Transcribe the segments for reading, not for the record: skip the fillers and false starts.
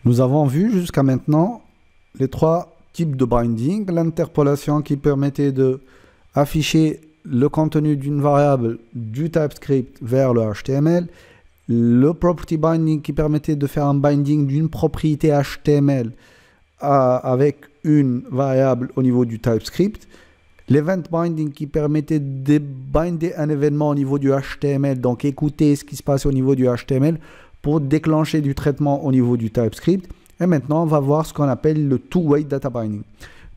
Nous avons vu jusqu'à maintenant les trois types de binding. L'interpolation qui permettait de afficher le contenu d'une variable du TypeScript vers le HTML. Le property binding qui permettait de faire un binding d'une propriété HTML avec une variable au niveau du TypeScript. L'event binding qui permettait de binder un événement au niveau du HTML, donc écouter ce qui se passe au niveau du HTML pour déclencher du traitement au niveau du TypeScript. Et maintenant, on va voir ce qu'on appelle le two-way data binding.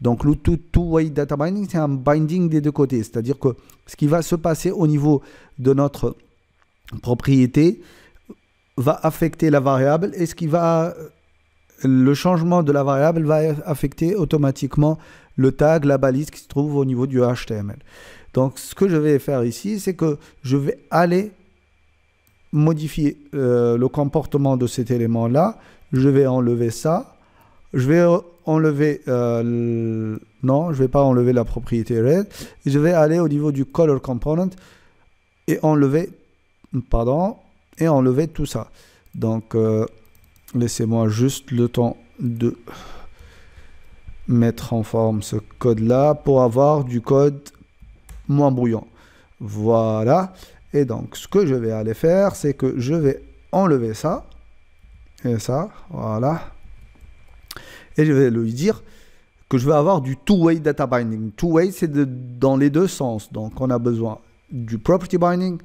Donc, le two-way data binding, c'est un binding des deux côtés. C'est-à-dire que ce qui va se passer au niveau de notre propriété va affecter la variable et le changement de la variable va affecter automatiquement le tag, la balise qui se trouve au niveau du HTML. Donc, ce que je vais faire ici, c'est que je vais aller modifier le comportement de cet élément-là. Je vais enlever ça. Je vais enlever... non, je ne vais pas enlever la propriété red. Je vais aller au niveau du color component et enlever... Pardon. Et enlever tout ça. Donc, laissez-moi juste le temps de mettre en forme ce code-là pour avoir du code moins brouillon. Voilà. Et donc, ce que je vais aller faire, c'est que je vais enlever ça. Et ça, voilà. Et je vais lui dire que je vais avoir du two-way data binding. Two-way, c'est dans les deux sens. Donc, on a besoin du property binding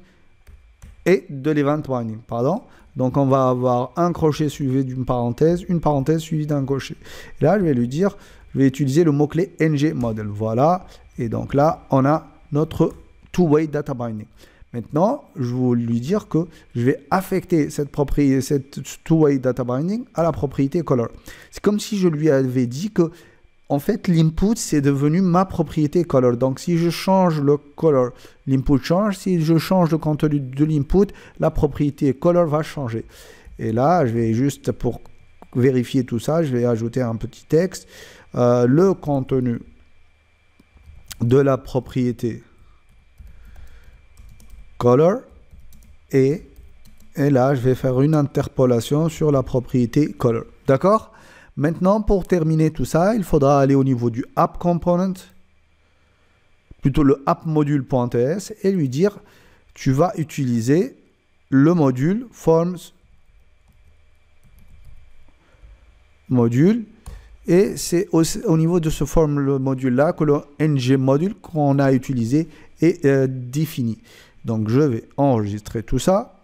et de l'event binding, pardon. Donc, on va avoir un crochet suivi d'une parenthèse, une parenthèse suivie d'un crochet. Et là, je vais lui dire, je vais utiliser le mot-clé ngModel. Voilà. Et donc là, on a notre two-way data binding. Maintenant, je vais lui dire que je vais affecter cette two-way data binding à la propriété color. C'est comme si je lui avais dit que, en fait, l'input, c'est devenu ma propriété color. Donc, si je change le color, l'input change. Si je change le contenu de l'input, la propriété color va changer. Et là, je vais juste, pour vérifier tout ça, je vais ajouter un petit texte. Le contenu de la propriété color et là, je vais faire une interpolation sur la propriété color. D'accord? Maintenant, pour terminer tout ça, il faudra aller au niveau du app component, plutôt le app module.ts et lui dire, tu vas utiliser le module forms module et c'est au niveau de ce form le module là que le ngModule qu'on a utilisé est défini. Donc, je vais enregistrer tout ça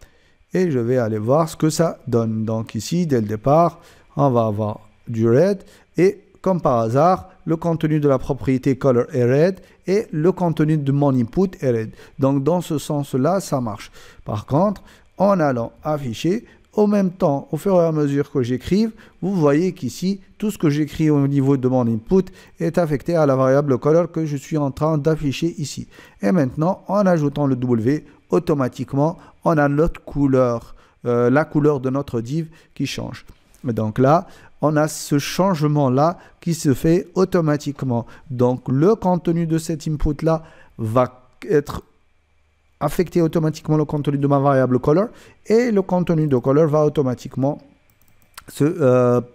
et je vais aller voir ce que ça donne. Donc, ici, dès le départ, on va avoir du red et comme par hasard, le contenu de la propriété color est red et le contenu de mon input est red. Donc, dans ce sens-là, ça marche. Par contre, en allant afficher, au même temps, au fur et à mesure que j'écrive, vous voyez qu'ici, tout ce que j'écris au niveau de mon input est affecté à la variable color que je suis en train d'afficher ici. Et maintenant, en ajoutant le W, automatiquement, on a notre couleur, la couleur de notre div qui change. Et donc là, on a ce changement-là qui se fait automatiquement. Donc, le contenu de cet input-là va être affecter automatiquement le contenu de ma variable color et le contenu de color va automatiquement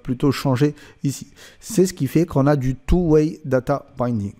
plutôt changer ici. C'est ce qui fait qu'on a du two-way data binding.